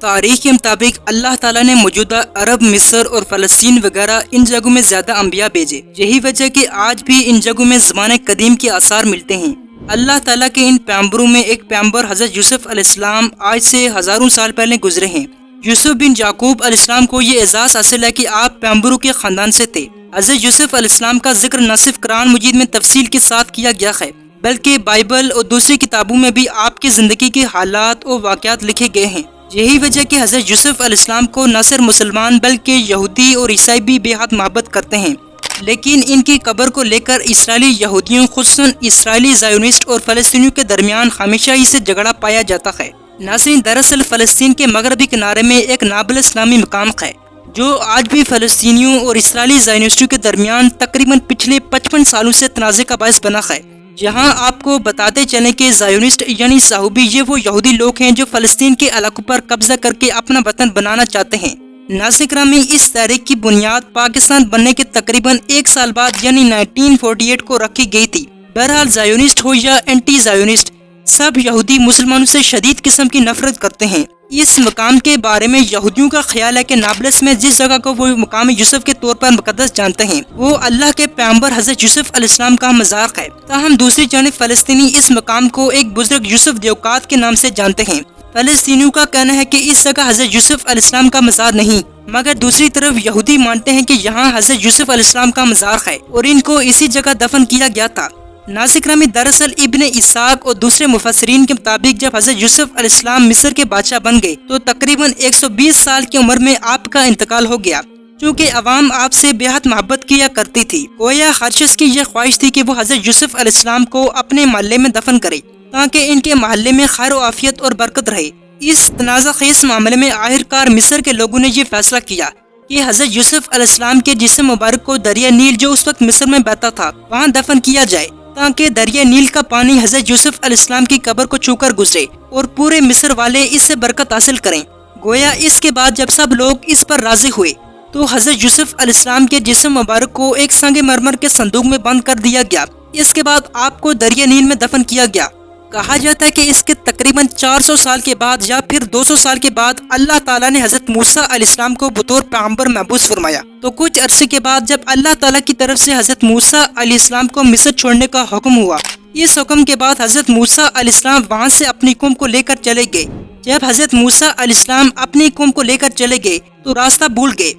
تاریخ کے مطابق اللہ تعالیٰ نے موجودہ عرب، مصر اور فلسطین وغیرہ ان جگہوں میں زیادہ انبیاء بھیجے۔ یہی وجہ کہ آج بھی ان جگہوں میں زمانہ قدیم کے آثار ملتے ہیں۔ اللہ تعالیٰ کے ان پیغمبروں میں ایک پیغمبر حضرت یوسف علیہ السلام آج سے ہزاروں سال پہلے گزرے ہیں۔ یوسف بن یعقوب علیہ السلام کو یہ اعزاز حاصل ہے کہ آپ پیغمبروں کے خاندان سے تھے۔ حضرت یوسف علیہ السلام کا ذکر نہ صرف قرآن مجید میں تفصیل کے ساتھ کیا گیا ہے، بلکہ بائبل اور دوسری کتابوں میں بھی آپ کی زندگی کے حالات اور واقعات لکھے گئے ہیں۔ یہی وجہ کہ حضرت یوسف علیہ السلام کو نہ صرف مسلمان بلکہ یہودی اور عیسائی بھی بے حد محبت کرتے ہیں۔ لیکن ان کی قبر کو لے کر اسرائیلی یہودیوں، خصوصاً اسرائیلی زائونسٹ اور فلسطینیوں کے درمیان ہمیشہ ہی سے جھگڑا پایا جاتا ہے۔ ناظرین، دراصل فلسطین کے مغربی کنارے میں ایک نابلس نامی مقام ہے جو آج بھی فلسطینیوں اور اسرائیلی زائونسٹوں کے درمیان تقریباً پچھلے 55 سالوں سے تنازع کا باعث بنا ہے۔ یہاں آپ کو بتاتے چلیں کہ زائونسٹ یعنی صہیونی یہ وہ یہودی لوگ ہیں جو فلسطین کے علاقوں پر قبضہ کر کے اپنا وطن بنانا چاہتے ہیں۔ ناظرین گرامی، اس تحریک کی بنیاد پاکستان بننے کے تقریباً 1 سال بعد یعنی 1948 کو رکھی گئی تھی۔ بہرحال زائونسٹ ہو یا اینٹی زائونسٹ، سب یہودی مسلمانوں سے شدید قسم کی نفرت کرتے ہیں۔ اس مقام کے بارے میں یہودیوں کا خیال ہے کہ نابلس میں جس جگہ کو وہ مقام یوسف کے طور پر مقدس جانتے ہیں وہ اللہ کے پیغمبر حضرت یوسف علیہ السلام کا مزار ہے۔ تاہم دوسری جانب فلسطینی اس مقام کو ایک بزرگ یوسف دیوکات کے نام سے جانتے ہیں۔ فلسطینیوں کا کہنا ہے کہ اس جگہ حضرت یوسف علیہ السلام کا مزار نہیں، مگر دوسری طرف یہودی مانتے ہیں کہ یہاں حضرت یوسف علیہ السلام کا مزار ہے اور ان کو اسی جگہ دفن کیا گیا تھا۔ ناظرین گرامی، دراصل ابن اسحاق اور دوسرے مفسرین کے مطابق جب حضرت یوسف علیہ السلام مصر کے بادشاہ بن گئے تو تقریباً 120 سال کی عمر میں آپ کا انتقال ہو گیا۔ چونکہ عوام آپ سے بے حد محبت کیا کرتی تھی، گویا ہر شخص کی یہ خواہش تھی کہ وہ حضرت یوسف علیہ السلام کو اپنے محلے میں دفن کرے تاکہ ان کے محلے میں خیر و عافیت اور برکت رہے۔ اس تنازع خیز معاملے میں آخرکار مصر کے لوگوں نے یہ فیصلہ کیا کہ حضرت یوسف علیہ السلام کے جسم مبارک کو دریا نیل جو اس وقت مصر میں بہتا تھا وہاں دفن کیا جائے تاکہ دریا نیل کا پانی حضرت یوسف علیہ السلام کی قبر کو چھو کر گزرے اور پورے مصر والے اس سے برکت حاصل کریں۔ گویا اس کے بعد جب سب لوگ اس پر راضی ہوئے تو حضرت یوسف علیہ السلام کے جسم مبارک کو ایک سنگ مرمر کے صندوق میں بند کر دیا گیا۔ اس کے بعد آپ کو دریا نیل میں دفن کیا گیا۔ کہا جاتا ہے کہ اس کے تقریباً 400 سال کے بعد یا پھر 200 سال کے بعد اللہ تعالیٰ نے حضرت موسیٰ علیہ السلام کو بطور پیغمبر مبعوث فرمایا۔ تو کچھ عرصے کے بعد جب اللہ تعالیٰ کی طرف سے حضرت موسیٰ علیہ السلام کو مصر چھوڑنے کا حکم ہوا، اس حکم کے بعد حضرت موسیٰ علیہ السلام وہاں سے اپنی قوم کو لے کر چلے گئے۔ جب حضرت موسیٰ علیہ السلام اپنی قوم کو لے کر چلے گئے تو راستہ بھول گئے،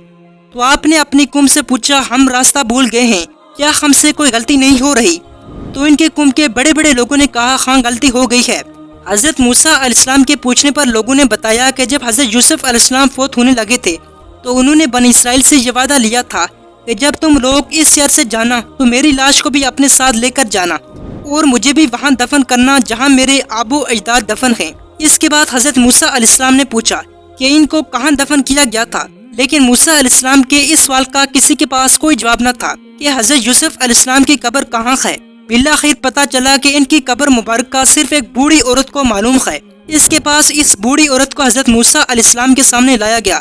تو آپ نے اپنی قوم سے پوچھا، ہم راستہ بھول گئے ہیں، کیا ہم سے کوئی غلطی نہیں ہو رہی؟ تو ان کے قوم کے بڑے بڑے لوگوں نے کہا، ہاں غلطی ہو گئی ہے۔ حضرت موسیٰ علیہ السلام کے پوچھنے پر لوگوں نے بتایا کہ جب حضرت یوسف علیہ السلام فوت ہونے لگے تھے تو انہوں نے بنی اسرائیل سے یہ وعدہ لیا تھا کہ جب تم لوگ اس شہر سے جانا تو میری لاش کو بھی اپنے ساتھ لے کر جانا اور مجھے بھی وہاں دفن کرنا جہاں میرے آبو اجداد دفن ہیں۔ اس کے بعد حضرت موسیٰ علیہ السلام نے پوچھا کہ ان کو کہاں دفن کیا گیا تھا، لیکن موسیٰ علیہ السلام کے اس سوال کا کسی کے پاس کوئی جواب نہ تھا کہ حضرت یوسف علیہ السلام کی قبر کہاں ہے۔ بالآخر پتہ چلا کہ ان کی قبر مبارکہ صرف ایک بوڑھی عورت کو معلوم ہے۔ اس کے پاس اس بوڑھی عورت کو حضرت موسیٰ علیہ السلام کے سامنے لایا گیا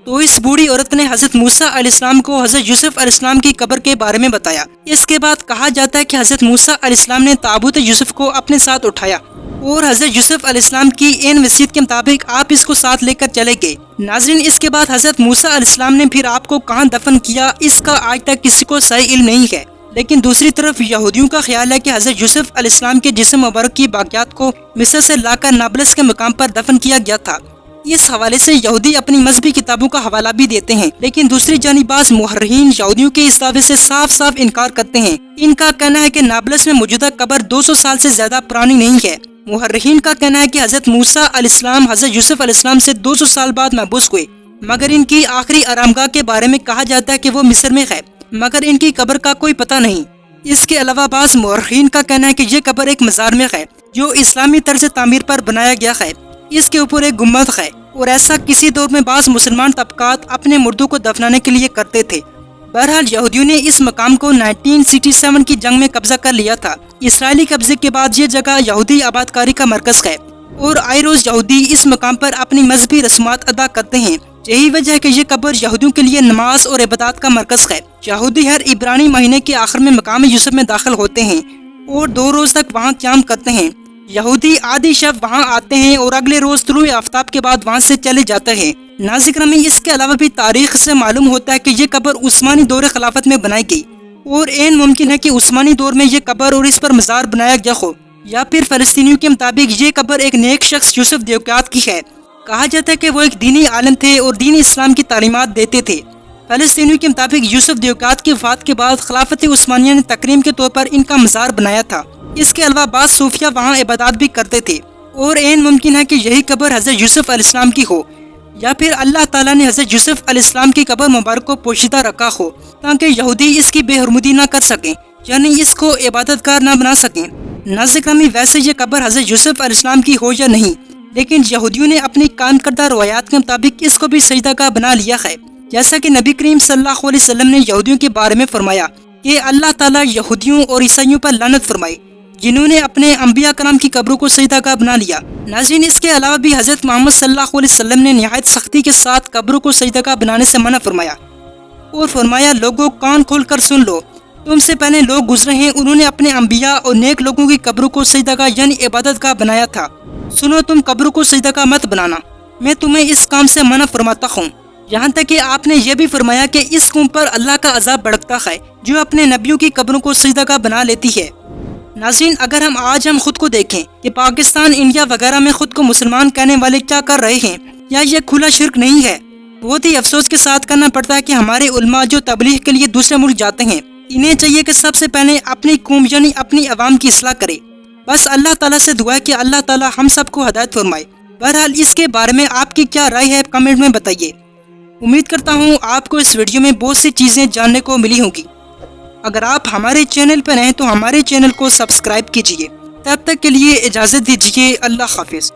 تو اس بوڑھی عورت نے حضرت موسیٰ علیہ السلام کو حضرت یوسف علیہ السلام کی قبر کے بارے میں بتایا۔ اس کے بعد کہا جاتا ہے کہ حضرت موسیٰ علیہ السلام نے تابوت یوسف کو اپنے ساتھ اٹھایا اور حضرت یوسف علیہ السلام کی عین وصیت کے مطابق آپ اس کو ساتھ لے کر چلے گئے۔ ناظرین، اس کے بعد حضرت موسیٰ علیہ السلام نے پھر آپ کو کہاں دفن کیا اس کا آج تک کسی کو صحیح علم نہیں ہے، لیکن دوسری طرف یہودیوں کا خیال ہے کہ حضرت یوسف علیہ السلام کے جسم مبارک کی باقیات کو مصر سے لا کر نابلس کے مقام پر دفن کیا گیا تھا۔ اس حوالے سے یہودی اپنی مذہبی کتابوں کا حوالہ بھی دیتے ہیں، لیکن دوسری جانب بعض محررین یہودیوں کے اس دعوے سے صاف صاف انکار کرتے ہیں۔ ان کا کہنا ہے کہ نابلس میں موجودہ قبر 200 سال سے زیادہ پرانی نہیں ہے۔ محررین کا کہنا ہے کہ حضرت موسیٰ علیہ السلام حضرت یوسف علیہ السلام سے 200 سال بعد مبعوث ہوئے، مگر ان کی آخری آرامگاہ کے بارے میں کہا جاتا ہے کہ وہ مصر میں ہے، مگر ان کی قبر کا کوئی پتہ نہیں۔ اس کے علاوہ بعض مورخین کا کہنا ہے کہ یہ قبر ایک مزار میں ہے جو اسلامی طرز تعمیر پر بنایا گیا ہے۔ اس کے اوپر ایک گنبد ہے اور ایسا کسی دور میں بعض مسلمان طبقات اپنے مردوں کو دفنانے کے لیے کرتے تھے۔ بہرحال یہودیوں نے اس مقام کو 1967 کی جنگ میں قبضہ کر لیا تھا۔ اسرائیلی قبضے کے بعد یہ جگہ یہودی آبادکاری کا مرکز ہے اور آئے روز یہودی اس مقام پر اپنی مذہبی رسومات ادا کرتے ہیں۔ یہی وجہ ہے کہ یہ قبر یہودیوں کے لیے نماز اور عبادات کا مرکز ہے۔ یہودی ہر عبرانی مہینے کے آخر میں مقام یوسف میں داخل ہوتے ہیں اور 2 روز تک وہاں قیام کرتے ہیں۔ یہودی آدھی شب وہاں آتے ہیں اور اگلے روز طلوع آفتاب کے بعد وہاں سے چلے جاتے ہیں۔ ناظرین گرامی، اس کے علاوہ بھی تاریخ سے معلوم ہوتا ہے کہ یہ قبر عثمانی دور خلافت میں بنائی گئی، اور عین ممکن ہے کہ عثمانی دور میں یہ قبر اور اس پر مزار بنایا گیا ہو، یا پھر فلسطینیوں کے مطابق یہ قبر ایک نیک شخص یوسف دیوکیات کی ہے۔ کہا جاتا ہے کہ وہ ایک دینی عالم تھے اور دین اسلام کی تعلیمات دیتے تھے۔ فلسطینیوں کے مطابق یوسف دیوکیات کی وفات کے بعد خلافت عثمانیہ نے تکریم کے طور پر ان کا مزار بنایا تھا۔ اس کے علاوہ بعض صوفیہ وہاں عبادات بھی کرتے تھے، اور عین ممکن ہے کہ یہی قبر حضرت یوسف علیہ السلام کی ہو، یا پھر اللہ تعالیٰ نے حضرت یوسف علیہ السلام کی قبر مبارک کو پوشیدہ رکھا ہو تاکہ یہودی اس کی بے حرمتی نہ کر سکیں، یعنی اس کو عبادت گاہ نہ بنا سکیں۔ ناظرین گرامی، ویسے یہ قبر حضرت یوسف علیہ السلام کی ہو یا نہیں، لیکن یہودیوں نے اپنی قائم کردہ روایات کے مطابق اس کو بھی سجدہ گاہ بنا لیا ہے، جیسا کہ نبی کریم صلی اللہ علیہ وسلم نے یہودیوں کے بارے میں فرمایا کہ اللہ تعالیٰ یہودیوں اور عیسائیوں پر لعنت فرمائے جنہوں نے اپنے انبیاء کرام کی قبروں کو سجدہ گاہ بنا لیا۔ ناظرین، اس کے علاوہ بھی حضرت محمد صلی اللہ علیہ وسلم نے نہایت سختی کے ساتھ قبروں کو سجدہ گاہ بنانے سے منع فرمایا، اور فرمایا لوگوں کان کھول کر سن لو، تم سے پہلے لوگ گزرے ہیں، انہوں نے اپنے انبیاء اور نیک لوگوں کی قبروں کو سجدہ گاہ یعنی عبادت گاہ بنایا تھا، سنو تم قبروں کو سجدہ گاہ مت بنانا، میں تمہیں اس کام سے منع فرماتا ہوں۔ یہاں تک کہ آپ نے یہ بھی فرمایا کہ اس قوم پر اللہ کا عذاب بھڑکتا ہے جو اپنے نبیوں کی قبروں کو سجدہ گاہ بنا لیتی ہے۔ ناظرین، اگر ہم خود کو دیکھیں کہ پاکستان، انڈیا وغیرہ میں خود کو مسلمان کہنے والے کیا کر رہے ہیں، یا یہ کھلا شرک نہیں ہے؟ بہت ہی افسوس کے ساتھ کرنا پڑتا ہے کہ ہمارے علماء جو تبلیغ کے لیے دوسرے ملک جاتے ہیں، انہیں چاہیے کہ سب سے پہلے اپنی قوم یعنی اپنی عوام کی اصلاح کرے۔ بس اللہ تعالیٰ سے دعا ہے کہ اللہ تعالیٰ ہم سب کو ہدایت فرمائے۔ بہرحال اس کے بارے میں آپ کی کیا رائے ہے کمنٹ میں بتائیے۔ امید کرتا ہوں آپ کو اس ویڈیو میں بہت سی چیزیں جاننے کو ملی ہوں گی۔ اگر آپ ہمارے چینل پر ہیں تو ہمارے چینل کو سبسکرائب کیجیے۔ تب تک کے لیے اجازت دیجیے، اللہ حافظ۔